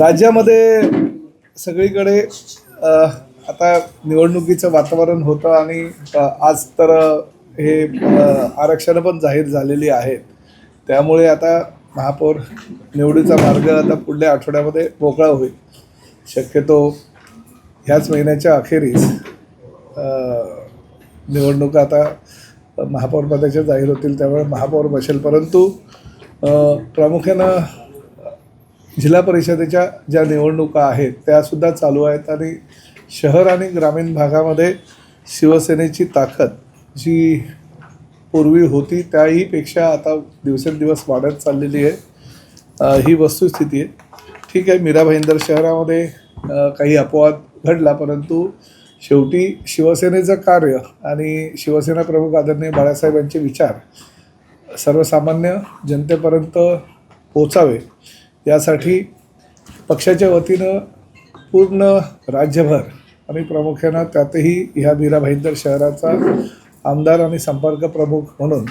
राज्यामध्ये सगळीकडे आता निवडणुकीचं वातावरण होतं आणि आज तर हे आरक्षणं पण जाहीर झालेली आहेत. त्यामुळे आता महापौर निवडीचा मार्ग आता पुढल्या आठवड्यामध्ये मोकळा होईल. शक्यतो ह्याच महिन्याच्या अखेरीस निवडणुका आता महापौर पदाच्या जाहीर होतील, त्यामुळे महापौर बसेल. परंतु प्रामुख्यानं जिल्हा परिषदेच्या ज्या निवडणुका आहेत त्यासुद्धा चालू आहेत आणि शहर आणि ग्रामीण भागामध्ये शिवसेनेची ताकद जी पूर्वी होती त्याहीपेक्षा आता दिवसेंदिवस वाढत चाललेली आहे. ही वस्तुस्थिती आहे. ठीक आहे, मीरा भाईंदर शहरामध्ये काही अपवाद घडला, परंतु शेवटी शिवसेनेचं कार्य आणि शिवसेना प्रमुख आदरणीय बाळासाहेबांचे विचार सर्वसामान्य जनतेपर्यंत पोचावे यासाठी पक्षाच्या वतीनं पूर्ण राज्यभर आणि प्रामुख्यानं त्यातही ह्या मीरा भाईंदर शहराचा आमदार आणि संपर्क प्रमुख म्हणून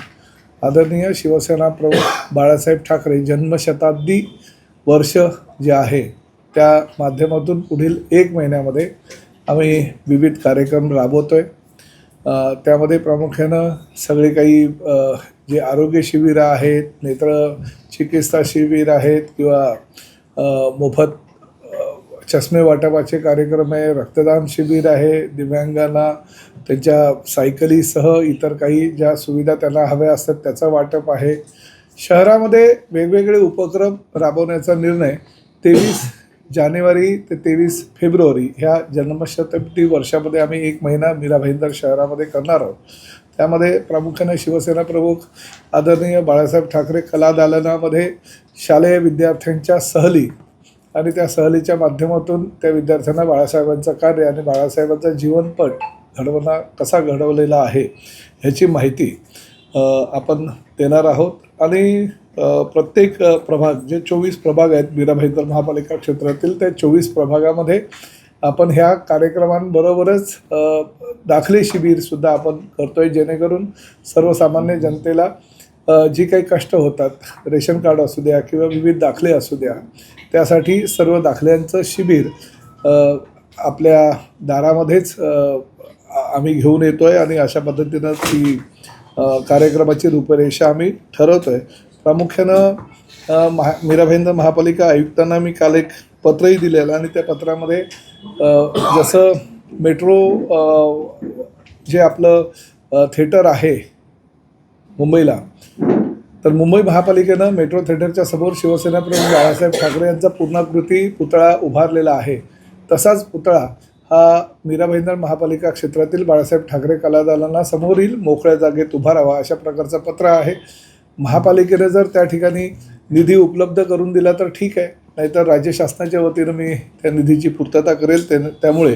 आदरणीय शिवसेना प्रमुख बाळासाहेब ठाकरे जन्मशताब्दी वर्ष जे आहे त्या माध्यमातून पुढील 1 महिन्यामध्ये आम्ही विविध कार्यक्रम राबवतो आहे. त्यामध्ये प्रामुख्यानं सगळे काही जे आरोग्य शिबिरं आहेत, नेत्र चिकित्सा शिबिर आहेत किंवा मोफत चष्मे वाटपाचे कार्यक्रम आहे, रक्तदान शिबिर आहे, दिव्यांगांना त्यांच्या सायकलीसह इतर काही ज्या सुविधा त्यांना हव्या असतात त्याचं वाटप आहे. शहरामध्ये वेगवेगळे उपक्रम राबवण्याचा निर्णय 23 जानेवारी ते 23 फेब्रुवारी ह्या जन्मशताब्दी वर्षामध्ये आम्ही 1 महिना मीरा भाईंदर शहरामध्ये करणार आहोत. त्यामध्ये प्रामुख्याने शिवसेना प्रमुख आदरणीय बाळासाहेब ठाकरे कला दालनामध्ये शालेय विद्यार्थ्यांच्या सहली आणि त्या सहलीच्या माध्यमातून त्या विद्यार्थ्यांना बाळासाहेबांचं कार्य आणि बाळासाहेबांचा जीवनपट कसा घडवलेला आहे ह्याची माहिती आपण देणार आहोत. आणि प्रत्येक प्रभाग जे 24 प्रभाग आहेत मीरा भाईंदर महापालिका क्षेत्रातील, त्या 24 प्रभागामध्ये आपण ह्या कार्यक्रमांबरोबरच दाखले शिबिरसुद्धा आपण करतो आहे, जेणेकरून सर्वसामान्य जनतेला जी काही कष्ट होतात, रेशन कार्ड असू द्या किंवा विविध दाखले असू द्या, त्यासाठी सर्व दाखल्यांचं शिबिर आपल्या दारामध्येच आम्ही घेऊन येतो आहे आणि अशा पद्धतीनं ती कार्यक्रमाची रूपरेषा आम्ही ठरवतो आहे. प्रामुख्यानं मीरा भाईंदर महापालिका आयुक्तांना मी काल एक पत्रही दिलेलं आणि त्या पत्रामध्ये जसं मेट्रो जे आपलं थिएटर आहे मुंबईला, तर मुंबई महापालिकेनं मेट्रो थिएटरच्या समोर शिवसेना प्रमुख बाळासाहेब ठाकरे यांचा पूर्णाकृती पुतळा उभारलेला आहे. तसाच पुतळा हा मीरा भाईंदर महापालिका क्षेत्रातील बाळासाहेब ठाकरे कला दालनासमोरील मोकळ्या जागेत उभारावा अशा प्रकारचं पत्र आहे. महापालिकेने जर त्या ठिकाणी निधी उपलब्ध करून दिला तर ठीक आहे, नाहीतर राज्य शासनाच्या वतीनं मी त्या निधीची पूर्तता करेल. त्यामुळे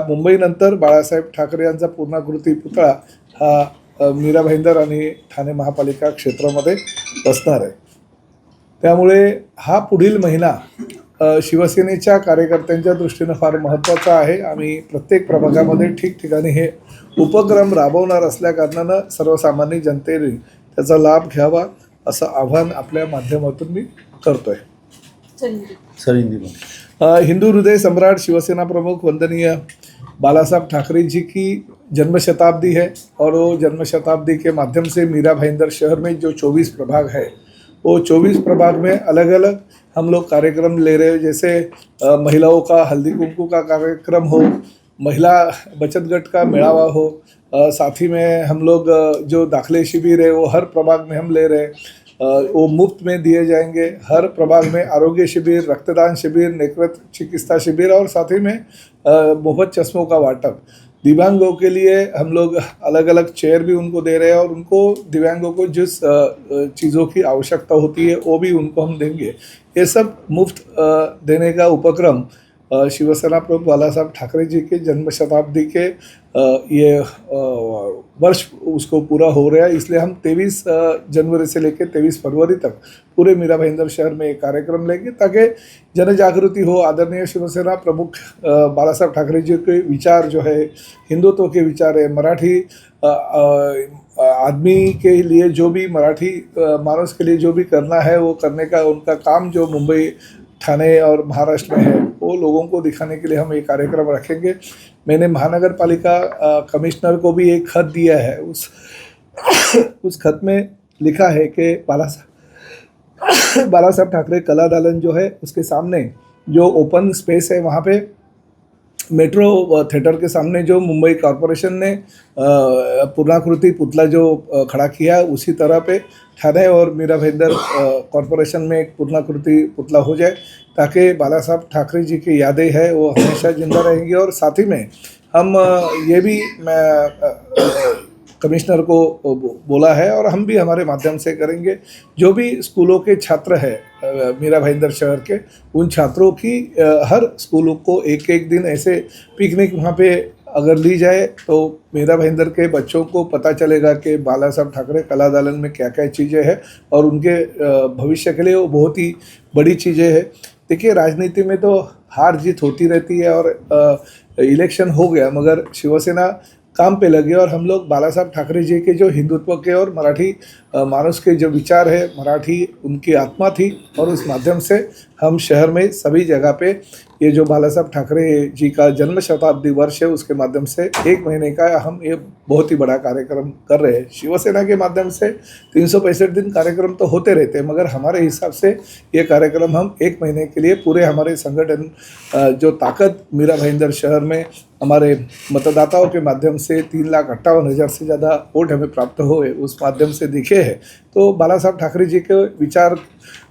मुंबईनंतर बाळासाहेब ठाकरे यांचा पूर्णाकृती पुतळा हा मीरा भाईंदर आणि ठाणे महापालिका क्षेत्रामध्ये बसणार आहे. त्यामुळे हा पुढील महिना शिवसेनेच्या कार्यकर्त्यांच्या दृष्टीनं फार महत्त्वाचा आहे. आम्ही प्रत्येक प्रभागामध्ये ठिकठिकाणी हे उपक्रम राबवणार असल्याकारणानं सर्वसामान्य जनतेने त्याचा लाभ घ्यावा असं आव्हान आपल्या माध्यमातून मी करतो आहे. हिंदू हृदय सम्राट शिवसेना प्रमुख वंदनीय बालासाहब ठाकरे जी की जन्मशताब्दी है और वो जन्मशताब्दी के माध्यम से मीरा भाईंदर शहर में जो 24 प्रभाग है वो 24 प्रभाग में अलग अलग हम लोग कार्यक्रम ले रहे हैं. जैसे महिलाओं का हल्दी कुमकुम का कार्यक्रम हो, महिला बचत गट का मेळावा हो, साथ ही में हम लोग जो दाखले शिविर है वो हर प्रभाग में हम ले रहे हैं, वो मुफ्त में दिए जाएंगे. हर प्रभाग में आरोग्य शिविर, रक्तदान शिविर, नेत्र चिकित्सा शिविर और साथ ही में मुफ्त चश्मों का वाटप. दिव्यांगों के लिए हम लोग अलग अलग चेयर भी उनको दे रहे हैं और उनको दिव्यांगों को जिस चीज़ों की आवश्यकता होती है वो भी उनको हम देंगे. ये सब मुफ्त देने का उपक्रम शिवसेना प्रमुख बालासाहब ठाकरे जी के जन्मशताब्दी के ये वर्ष उसको पूरा हो रहा है. इसलिए हम 23 जनवरी से लेकर 23 फरवरी तक पूरे मीरा भाईंदर शहर में एक कार्यक्रम लेंगे ताकि जन जागृति हो. आदरणीय शिवसेना प्रमुख बालासाहब ठाकरे जी के विचार जो है हिंदुत्व के विचार है, मराठी आदमी के लिए जो भी मराठी मानस के लिए जो भी करना है वो करने का उनका काम जो मुंबई ठाणे और महाराष्ट्र में है, वो लोगों को दिखाने के लिए हम ये कार्यक्रम रखेंगे। मैंने महानगर पालिका कमिश्नर को भी एक खत दिया है। उस खत में लिखा है कि बाला साहब ठाकरे कला दालन जो है उसके सामने जो ओपन स्पेस है, वहाँ पे मेट्रो थिएटर के सामने जो मुंबई कॉरपोरेशन ने पूर्णाकृति पुतला जो खड़ा किया, उसी तरह पे ठाणे और मीरा भाईंदर कॉरपोरेशन में एक पूर्णाकृति पुतला हो जाए, ताकि बाला साहब ठाकरे जी की यादें हैं वो हमेशा जिंदा रहेंगी। और साथ ही में हम ये भी कमिश्नर को बोला है और हम भी हमारे माध्यम से करेंगे, जो भी स्कूलों के छात्र हैं मीरा भाईंदर शहर के, उन छात्रों की हर स्कूलों को एक एक दिन ऐसे पिकनिक वहाँ पे अगर ली जाए तो मीरा भाईंदर के बच्चों को पता चलेगा कि बाला साहब ठाकरे कला दालन में क्या क्या चीज़ें हैं और उनके भविष्य के लिए वो बहुत ही बड़ी चीज़ें हैं। देखिए, राजनीति में तो हार जीत होती रहती है और इलेक्शन हो गया, मगर शिवसेना काम पे लगे और हम लोग बाला साहब ठाकरे जी के जो हिंदुत्व के और मराठी मानुष के जो विचार है, मराठी उनकी आत्मा थी, और उस माध्यम से हम शहर में सभी जगह पे ये जो बाला साहब ठाकरे जी का जन्म शताब्दी वर्ष है, उसके माध्यम से 1 महीने का हम ये बहुत ही बड़ा कार्यक्रम कर रहे हैं। शिवसेना के माध्यम से 365 दिन कार्यक्रम तो होते रहते हैं, मगर हमारे हिसाब से ये कार्यक्रम हम 1 महीने के लिए पूरे हमारे संगठन जो ताकत मीरा भाईंदर शहर में हमारे मतदाताओं के माध्यम से 3,58,000 से ज़्यादा वोट हमें प्राप्त हुए, उस माध्यम से दिखे हैं। तो बाला साहब ठाकरे जी के विचार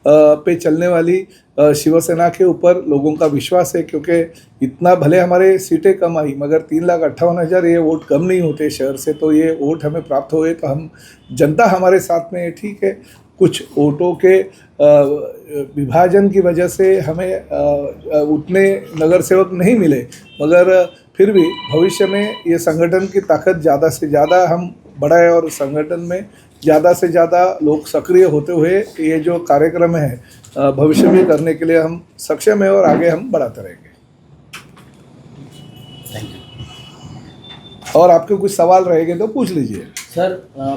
पे चलने वाली शिवसेना के ऊपर लोगों का विश्वास है, क्योंकि इतना भले हमारे सीटें कम आई, मगर 3,58,000 ये वोट कम नहीं होते शहर से, तो ये वोट हमें प्राप्त हुए, तो हम जनता हमारे साथ में है। ठीक है, कुछ वोटों के विभाजन की वजह से हमें उतने नगर सेवक नहीं मिले, मगर फिर भी भविष्य में ये संगठन की ताकत ज़्यादा से ज़्यादा हम बढ़ाए और संगठन में ज़्यादा से ज़्यादा लोग सक्रिय होते हुए ये जो कार्यक्रम है भविष्य में करने के लिए हम सक्षम है और आगे हम बढ़ाते रहेंगे। Thank you. और आपके कुछ सवाल रहेंगे तो पूछ लीजिए। सर,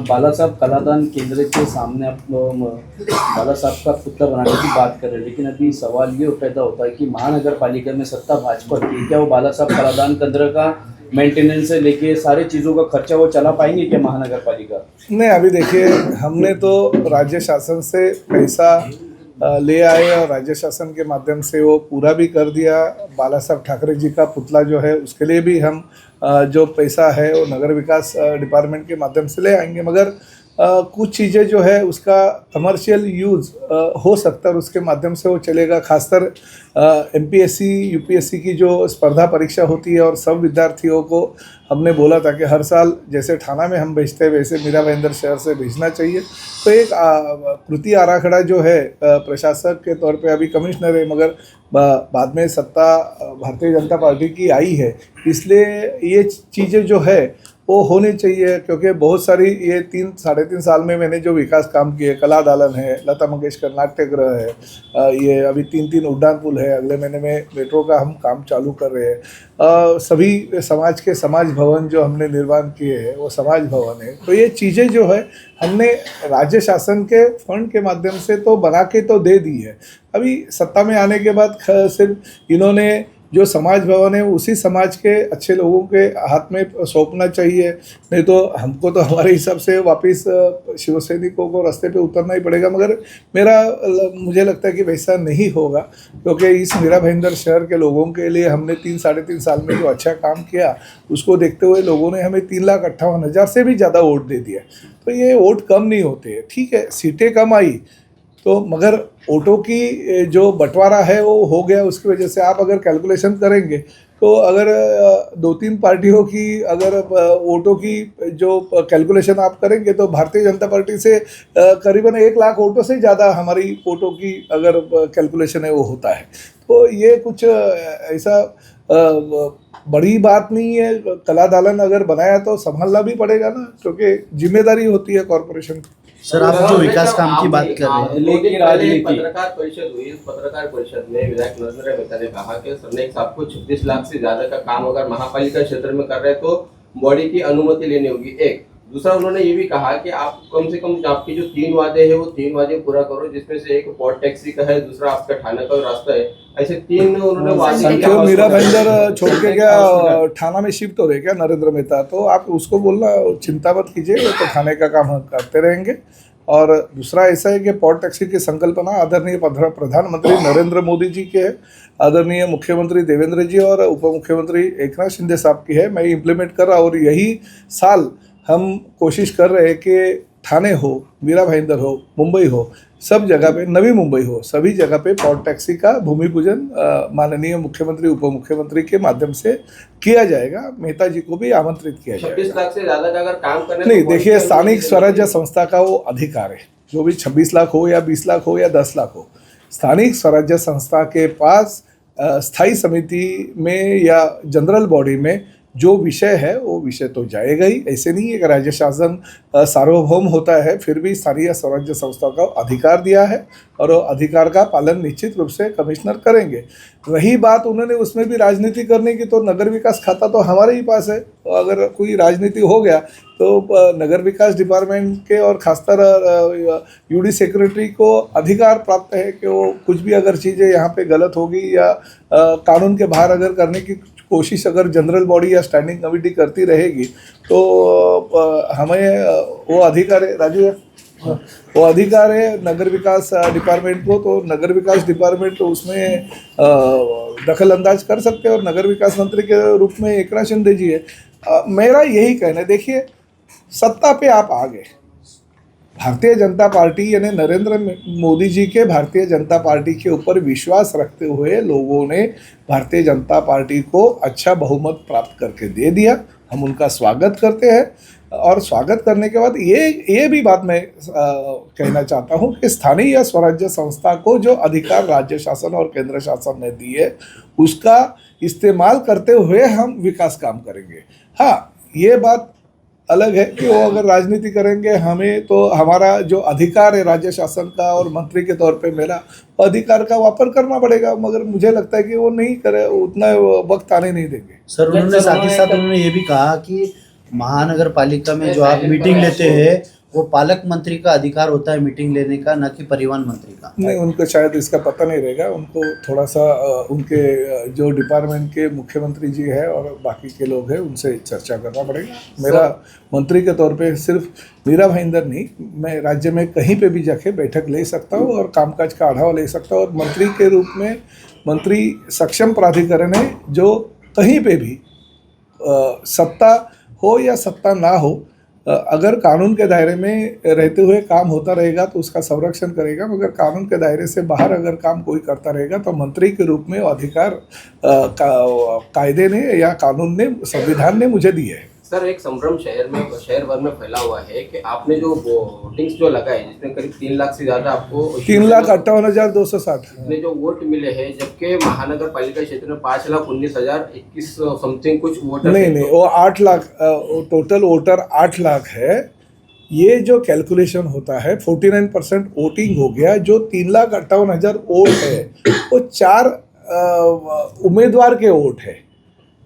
बाला साहब कलादान केंद्र के सामने आप बाला साहब का पुतला बनाने की बात कर रहे हैं, लेकिन अभी सवाल ये पैदा होता है कि महानगर पालिका में सत्ता भाजपा की, क्या वो बाला साहब कलादान केंद्र का मेंटेनेंस से लेके सारे चीज़ों का खर्चा वो चला पाएंगे क्या महानगर पालिका? नहीं, अभी देखिए, हमने तो राज्य शासन से पैसा ले आए और राज्य शासन के माध्यम से वो पूरा भी कर दिया। बाला साहब ठाकरे जी का पुतला जो है उसके लिए भी हम जो पैसा है वो नगर विकास डिपार्टमेंट के माध्यम से ले आएंगे, मगर कुछ चीज़ें जो है उसका कमर्शियल यूज़ हो सकता है और उसके माध्यम से वो चलेगा। खासकर MPSC UPSC की जो स्पर्धा परीक्षा होती है और सब विद्यार्थियों को हमने बोला था कि हर साल जैसे ठाणा में हम भेजते हैं वैसे मीरा भाईंदर शहर से भेजना चाहिए। तो एक कृति आराखड़ा जो है प्रशासक के तौर पे अभी कमिश्नर है, मगर बाद में सत्ता भारतीय जनता पार्टी की आई है, इसलिए ये चीज़ें जो है वो होनी चाहिए। क्योंकि बहुत सारी ये 3-3.5 साल में मैंने जो विकास काम किए, कला दालन है, लता मंगेशकर नाट्यगृह है, ये अभी 3 उड़ान पुल है, अगले महीने में मेट्रो का हम काम चालू कर रहे हैं, सभी समाज के समाज भवन जो हमने निर्माण किए हैं वो समाज भवन है। तो ये चीज़ें जो है हमने राज्य शासन के फंड के माध्यम से तो बना के तो दे दी है। अभी सत्ता में आने के बाद सिर्फ इन्होंने जो समाज भवन है उसी समाज के अच्छे लोगों के हाथ में सौंपना चाहिए, नहीं तो हमको तो हमारे हिसाब से वापस शिव सैनिकों को रास्ते पे उतरना ही पड़ेगा। मगर मुझे लगता है कि वैसा नहीं होगा, क्योंकि इस मीरा भाईंदर शहर के लोगों के लिए हमने 3-3.5 साल में जो अच्छा काम किया उसको देखते हुए लोगों ने हमें 3,58,000 से भी ज़्यादा वोट दे दिया। तो ये वोट कम नहीं होते, ठीक है, सीटें कम आई तो, मगर वोटों की जो बंटवारा है वो हो गया। उसकी वजह से आप अगर कैलकुलेशन करेंगे तो अगर 2-3 पार्टियों की अगर वोटों की जो कैलकुलेशन आप करेंगे तो भारतीय जनता पार्टी से करीबन 1 लाख वोटों से ज़्यादा हमारी वोटों की अगर कैलकुलेशन है वो होता है। तो ये कुछ ऐसा बड़ी बात नहीं है। कला दालन अगर बनाया तो संभालना भी पड़ेगा ना, क्योंकि जिम्मेदारी होती है कॉरपोरेशन की। सर, आप जो विकास काम की बात कर रहे हैं, लेकिन राजनीति पत्रकार परिषद हुई, इस पत्रकार परिषद में विधायक नजर मेहता ने कहा कि सरनेक साहब को 36 लाख से ज्यादा का काम अगर महापालिका क्षेत्र में कर रहे हैं तो बॉडी की अनुमति लेनी होगी। एक दूसरा उन्होंने ये भी कहा कि आप कम से कम आपके जो 3 वादे हैं वो 3 वादे पूरा करो, जिसमें से एक पोर्ट टैक्सी का है, दूसरा आपका ठाणे का रास्ता है। ऐसे 3 उन्होंने वादे किए। क्यों मीरा भाईंदर छोड़ के क्या थाना में शिफ्ट हो रहे क्या नरेंद्र मेहता? तो आप उसको बोलना चिंता मत कीजिए, वो तो थाने का काम हम करते रहेंगे। और दूसरा ऐसा है कि पोर्ट टैक्सी की संकल्पना आदरणीय प्रधानमंत्री नरेंद्र मोदी जी के है, आदरणीय मुख्यमंत्री देवेंद्र जी और उप मुख्यमंत्री एकनाथ शिंदे साहब की है। मैं इम्प्लीमेंट कर रहा हूँ और यही साल हम कोशिश कर रहे हैं कि ठाणे हो, मीरा भाईंदर हो, मुंबई हो, सब जगह पे, नवी मुंबई हो, सभी जगह पे पोर्ट टैक्सी का भूमि पूजन माननीय मुख्यमंत्री उप मुख्यमंत्री के माध्यम से किया जाएगा। मेहता जी को भी आमंत्रित किया जाएगा। 26 लाख से ज्यादा का अगर काम करने नहीं, देखिए, स्थानिक स्वराज्य संस्था का वो अधिकार है, जो भी 26 लाख हो या 20 लाख हो या 10 लाख हो, स्थानिक स्वराज्य संस्था के पास स्थायी समिति में या जनरल बॉडी में जो विषय है वो विषय तो जाएगा ही। ऐसे नहीं है कि राज्य शासन सार्वभौम होता है, फिर भी स्थानीय स्वराज्य संस्था का अधिकार दिया है और अधिकार का पालन निश्चित रूप से कमिश्नर करेंगे। रही बात उन्होंने उसमें भी राजनीति करने की, तो नगर विकास खाता तो हमारे ही पास है। तो अगर कोई राजनीति हो गया तो नगर विकास डिपार्टमेंट के और खासकर यूडी सेक्रेटरी को अधिकार प्राप्त है कि वो कुछ भी अगर चीज़ें यहाँ पे गलत होगी या कानून के बाहर अगर करने की कोशिश अगर जनरल बॉडी या स्टैंडिंग कमेटी करती रहेगी तो हमें वो अधिकार है। राजू, वो अधिकार है नगर विकास डिपार्टमेंट को, तो नगर विकास डिपार्टमेंट तो उसमें दखल अंदाज कर सकते हैं और नगर विकास मंत्री के रूप में एकनाथ शिंदे जी है। मेरा यही कहना है, देखिए, सत्ता पे आप आ गए, भारतीय जनता पार्टी यानी नरेंद्र मोदी जी के भारतीय जनता पार्टी के ऊपर विश्वास रखते हुए लोगों ने भारतीय जनता पार्टी को अच्छा बहुमत प्राप्त करके दे दिया। हम उनका स्वागत करते हैं और स्वागत करने के बाद ये भी बात मैं कहना चाहता हूँ कि स्थानीय स्वराज्य संस्था को जो अधिकार राज्य शासन और केंद्र शासन ने दिए उसका इस्तेमाल करते हुए हम विकास काम करेंगे। हाँ, ये बात अलग है कि वो अगर राजनीति करेंगे, हमें तो हमारा जो अधिकार है राज्य शासन का और मंत्री के तौर पे मेरा अधिकार का वापर करना पड़ेगा, मगर मुझे लगता है कि वो नहीं करे, उतना वक्त आने नहीं देंगे। सर, उन्होंने साथ ही साथ उन्होंने ये भी कहा कि महानगर पालिका में जो आप मीटिंग लेते हैं वो पालक मंत्री का अधिकार होता है मीटिंग लेने का, न कि परिवहन मंत्री का। नहीं, उनको शायद इसका पता नहीं रहेगा। उनको थोड़ा सा उनके जो डिपार्टमेंट के मुख्यमंत्री जी है और बाकी के लोग हैं उनसे चर्चा करना पड़ेगा। मेरा मंत्री के तौर पे सिर्फ मीरा भाईंदर नहीं, मैं राज्य में कहीं पे भी जाके बैठक ले सकता हूँ और कामकाज का आढावा ले सकता हूँ। और मंत्री के रूप में मंत्री सक्षम प्राधिकरण है जो कहीं पे भी सत्ता हो या सत्ता ना हो, अगर कानून के दायरे में रहते हुए काम होता रहेगा तो उसका संरक्षण करेगा, मगर कानून के दायरे से बाहर अगर काम कोई करता रहेगा तो मंत्री के रूप में अधिकार कायदे ने या कानून ने, संविधान ने मुझे दिए है। सर, एक संभ्रम शहर भर में फैला हुआ है कि आपने जो वोटिंग्स जो लगाए जिसमें करीब 3 लाख से ज्यादा आपको 3,58,260 ने जो वोट मिले हैं, जबकि महानगर पालिका क्षेत्र में 5,19,021 समथिंग कुछ वोटर नहीं, वो 8 लाख टोटल वोटर 8 लाख है। ये जो कैलकुलेशन होता है 49% वोटिंग हो गया। जो 3,58,000 वोट है वो 4 उम्मीदवार के वोट है,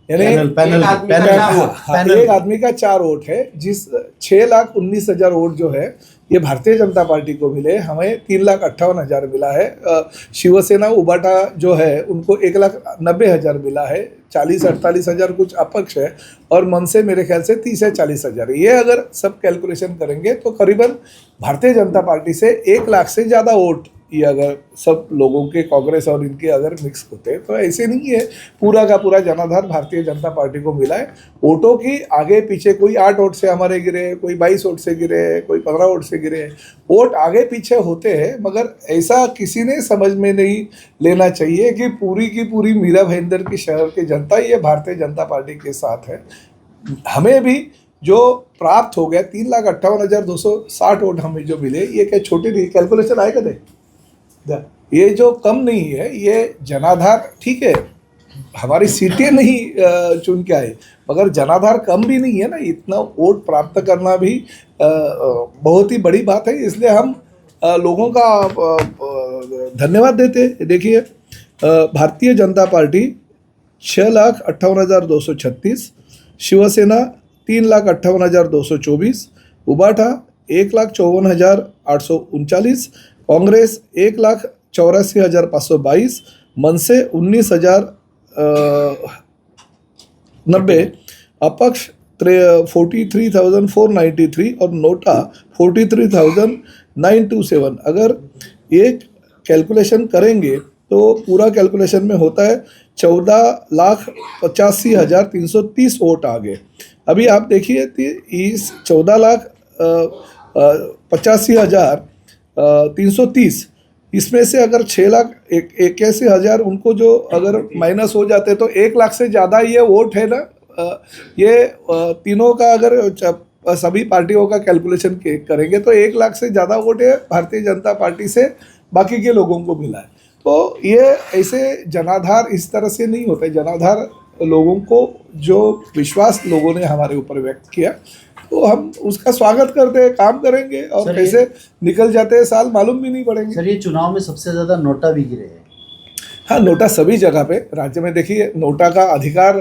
यानी पैनल एक आदमी का 4 वोट है। जिस 6,19,000 वोट जो है ये भारतीय जनता पार्टी को मिले, हमें 3,58,000 मिला है। शिवसेना उबाटा जो है उनको 1,90,000 मिला है, 40-48,000 कुछ अपक्ष है और मन से मेरे ख्याल से 30-40,000। ये अगर सब कैलकुलेशन करेंगे तो करीबन भारतीय जनता पार्टी से 1 लाख से ज़्यादा वोट ये अगर सब लोगों के कांग्रेस और इनके अगर मिक्स होते हैं तो ऐसे नहीं है। पूरा का पूरा जनाधार भारतीय जनता पार्टी को मिला है। वोटों की आगे पीछे कोई 8 वोट से हमारे गिरे, कोई 22 वोट से गिरे, कोई 15 वोट से गिरे। वोट आगे पीछे होते हैं, मगर ऐसा किसी ने समझ में नहीं लेना चाहिए कि पूरी की पूरी मीरा भाईंदर की शहर की जनता ये भारतीय जनता पार्टी के साथ है। हमें भी जो प्राप्त हो गया 3,58,260 वोट हमें जो मिले, ये क्या छोटी नहीं कैलकुलेशन आएगा दे, ये जो कम नहीं है, ये जनाधार ठीक है, हमारी सीटें नहीं चुन के आए, मगर जनाधार कम भी नहीं है ना। इतना वोट प्राप्त करना भी बहुत ही बड़ी बात है। इसलिए हम लोगों का धन्यवाद देते हैं। देखिए, भारतीय जनता पार्टी 6,58,236, शिवसेना 3,58,224, उबाठा 1,54,839, कांग्रेस 1,84,522, मनसे 19,090, अपक्ष 43,493 और नोटा 43,927। अगर ये कैलकुलेशन करेंगे तो पूरा कैलकुलेशन में होता है 14,85,330 वोट आ गए। अभी आप देखिए कि इस 14,85,330 इसमें से अगर 6,81,000 उनको जो अगर माइनस हो जाते तो 1 लाख से ज़्यादा ये वोट है ना। ये तीनों का अगर सभी पार्टियों का कैलकुलेशन करेंगे तो 1 लाख से ज़्यादा वोट है भारतीय जनता पार्टी से बाकी के लोगों को मिला है। तो ये ऐसे जनाधार इस तरह से नहीं होते। जनाधार लोगों को जो विश्वास लोगों ने हमारे ऊपर व्यक्त किया तो हम उसका स्वागत करते हैं, काम करेंगे और सर, कैसे निकल जाते हैं साल मालूम भी नहीं पड़ेंगे। सर, ये चुनाव में सबसे ज़्यादा नोटा भी गिरे हैं। हाँ, नोटा सभी जगह पे राज्य में देखिए, नोटा का अधिकार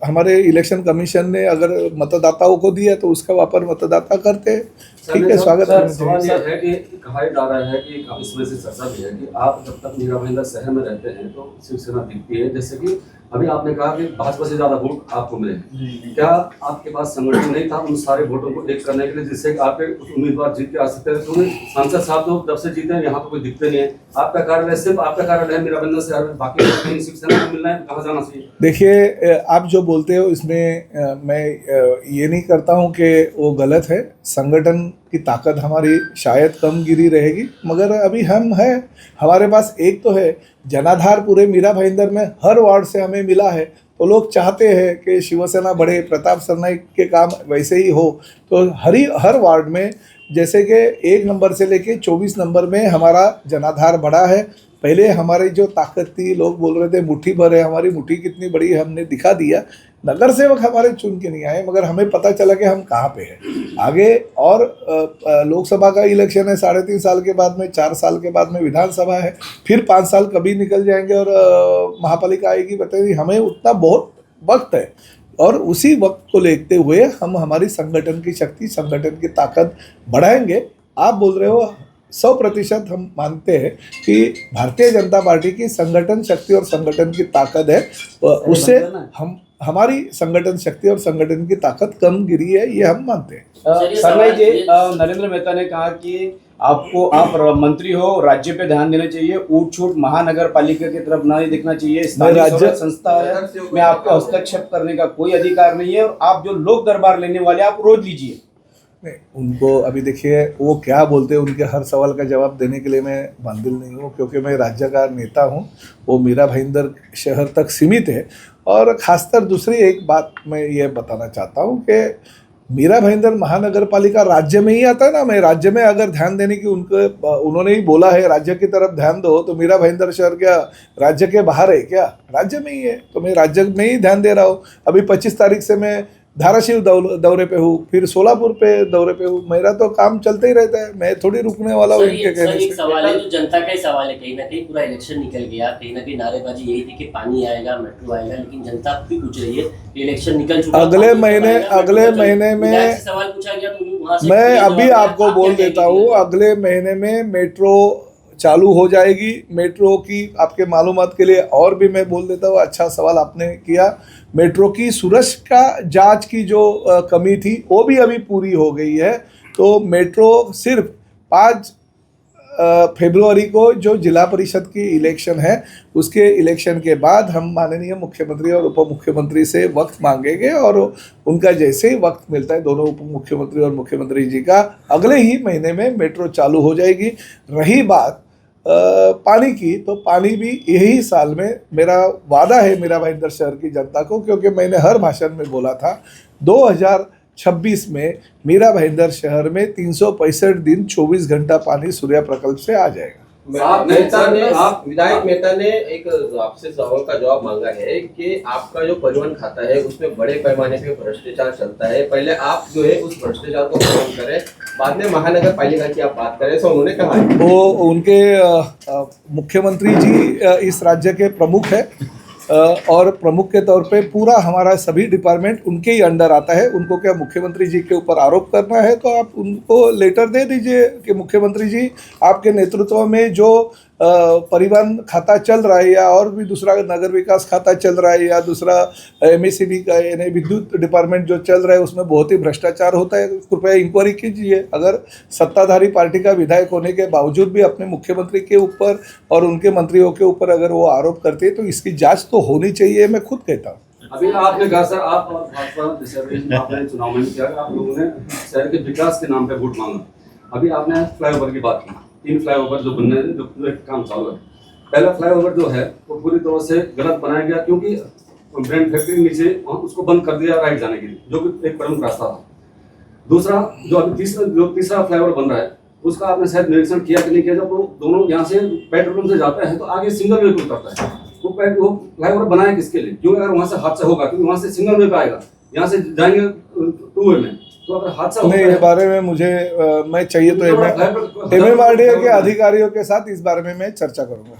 हमारे इलेक्शन कमीशन ने अगर मतदाताओं को दिया तो उसका वापर मतदाता करते हैं। ठीक है, स्वागत सर, करते हैं। सवाल यह है कि कहा जा रहा है कि इसमें से चर्चा भी है कि आप जब तक मीरा भाईंदर शहर में रहते हैं तो शिवसेना दिखती है। जैसे कि अभी आपने कहा कि भाजपा से ज्यादा वोट आपको मिले, क्या आपके पास संगठन नहीं था उन सारे वोटों को एक करने के लिए जिससे आपके उम्मीदवार जीत के आ सकते हैं? तो सांसद साहब तो जब से जीते हैं यहाँ तो कोई दिखते नहीं है। आपका कार्यालय सिर्फ आपका कार्यालय है मीरा भाईंदर शहर में, बाकी शिवसेना को मिलना है, कहाँ जाना चाहिए? देखिए, आप जो बोलते हो इसमें मैं ये नहीं करता हूँ कि वो गलत है। संगठन की ताकत हमारी शायद कम गिरी रहेगी, मगर अभी हम हैं, हमारे पास एक तो है जनाधार पूरे मीरा भाईंदर में हर वार्ड से हमें मिला है। तो लोग चाहते हैं कि शिवसेना बढ़े, प्रताप सरनाईक के काम वैसे ही हो। तो हर वार्ड में जैसे कि 1 नंबर से लेके 24 नंबर में हमारा जनाधार बढ़ा है। पहले हमारी जो ताकत थी, लोग बोल रहे थे मुट्ठी भर है, हमारी मुट्ठी कितनी बड़ी है हमने दिखा दिया। नगर सेवक हमारे चुन के नहीं आए, मगर हमें पता चला कि हम कहाँ पे हैं आगे। और लोकसभा का इलेक्शन है 3.5 साल के बाद में, 4 साल के बाद में विधानसभा है, फिर 5 साल कभी निकल जाएंगे और महापालिका आएगी। बताइए, हमें उतना बहुत वक्त है और उसी वक्त को लेते हुए हम हमारी संगठन की शक्ति, संगठन की ताकत बढ़ाएंगे। आप बोल रहे हो 100% हम मानते हैं कि भारतीय जनता पार्टी की संगठन शक्ति और संगठन की ताकत है, उससे हमारी संगठन शक्ति और संगठन की ताकत कम गिरी है, ये हम मानते हैं। सरनाईक जी, नरेंद्र मेहता ने कहा कि आप मंत्री हो, राज्य पे ध्यान देना चाहिए, ऊट छूट महानगर पालिका की तरफ ना ही देखना चाहिए। स्थानीय स्वराज संस्था है, में आपका हस्तक्षेप करने का कोई अधिकार नहीं है और आप जो लोक दरबार लेने वाले आप रोज लीजिए। नहीं, उनको अभी देखिए वो क्या बोलते हैं, उनके हर सवाल का जवाब देने के लिए मैं बांधिल नहीं हूँ, क्योंकि मैं राज्य का नेता हूँ। वो मीरा भाईंदर शहर तक सीमित है। और ख़ासकर दूसरी एक बात मैं ये बताना चाहता हूँ कि मीरा भाईंदर महानगर पालिका राज्य में ही आता है ना। मैं राज्य में अगर ध्यान देने की उन्होंने ही बोला है राज्य की तरफ ध्यान दो, तो मीरा भाईंदर शहर क्या राज्य के बाहर है क्या? राज्य में ही है, तो मैं राज्य में ही ध्यान दे रहा हूँ। अभी 25 तारीख से मैं धाराशिव दौरे पे हूँ, फिर सोलापुर पे दौरे पे हूँ। मेरा तो काम चलते ही रहता है, मैं थोड़ी रुकने वाला हूँ इनके कहने से। सवाल है जो जनता का ही सवाल है। कहीं ना कहीं पूरा इलेक्शन निकल गया, कहीं ना कहीं नारेबाजी यही थी कि पानी आएगा, मेट्रो आएगा, लेकिन जनता भी पूछ रही है इलेक्शन निकल चुका, अगले महीने में सवाल पूछा गया तो वहां से मैं अभी आपको बोल देता हूँ, अगले महीने में मेट्रो चालू हो जाएगी। मेट्रो की आपके मालूमात के लिए और भी मैं बोल देता हूँ, अच्छा सवाल आपने किया। मेट्रो की सुरक्षा जांच की जो कमी थी वो भी अभी पूरी हो गई है। तो मेट्रो सिर्फ 5 फरवरी को जो जिला परिषद की इलेक्शन है, उसके इलेक्शन के बाद हम माननीय मुख्यमंत्री और उप मुख्यमंत्री से वक्त मांगेंगे और उनका जैसे ही वक्त मिलता है दोनों उप मुख्यमंत्री और मुख्यमंत्री जी का, अगले ही महीने में मेट्रो चालू हो जाएगी। रही बात पानी की, तो पानी भी यही साल में मेरा वादा है मीरा भाईंदर शहर की जनता को, क्योंकि मैंने हर भाषण में बोला था 2026 में मीरा भाईंदर शहर में 365 दिन 24 घंटा पानी सूर्य प्रकल्प से आ जाएगा। विधायक मेहता ने एक आपसे सवाल का जवाब मांगा है कि आपका जो परिवहन खाता है उसमें बड़े पैमाने पे भ्रष्टाचार चलता है। पहले आप जो है उस भ्रष्टाचार को खत्म करें, बाद में महानगर पालिका की आप बात करें। तो उन्होंने कहा है वो उनके मुख्यमंत्री जी इस राज्य के प्रमुख है। और प्रमुख के तौर पे पूरा हमारा सभी डिपार्टमेंट उनके ही अंडर आता है। उनको क्या मुख्यमंत्री जी के ऊपर आरोप करना है तो आप उनको लेटर दे दीजिए कि मुख्यमंत्री जी आपके नेतृत्व में जो परिवहन खाता चल रहा है या और भी दूसरा नगर विकास खाता चल रहा है या दूसरा MSCB का यानी विद्युत डिपार्टमेंट जो चल रहा है उसमें बहुत ही भ्रष्टाचार होता है, कृपया इंक्वायरी कीजिए। अगर सत्ताधारी पार्टी का विधायक होने के बावजूद भी अपने मुख्यमंत्री के ऊपर और उनके मंत्रियों के ऊपर अगर वो आरोप करते हैं तो इसकी जांच तो होनी चाहिए, मैं खुद कहता हूँ। अभी आपने कहा सर, आप और भाजपा रिजर्वेशन आपने चुनाव में किया, आप लोगों ने शहर के विकास के नाम पे वोट मांगा। अभी आपने फ्लाईओवर की बात की, 3 फ्लाईओवर जो बनने हैं, जो काम चालू है। पहला फ्लाईओवर जो है वो पूरी तरह से गलत बनाया गया, क्योंकि ब्रांड फैक्ट्री के नीचे उसको बंद कर दिया राइट जाने के लिए, जो कि एक प्रमुख रास्ता था। दूसरा जो अभी तीसरा फ्लाईओवर बन रहा है उसका आपने शायद निरीक्षण किया कि नहीं किया, जब वो दोनों यहाँ से पेट्रोल से जाता है तो आगे सिंगल वे उतरता है। वो फ्लाईओवर बनाया किसके लिए? क्योंकि अगर वहाँ से हादसा होगा, क्योंकि वहाँ से सिंगल वे पे आएगा, यहाँ से जाएंगे 2 वे में, तो अगर हादसा नहीं, इस बारे में मुझे मैं चाहिए तो MMRDA के अधिकारियों के साथ इस बारे में मैं चर्चा करूंगा।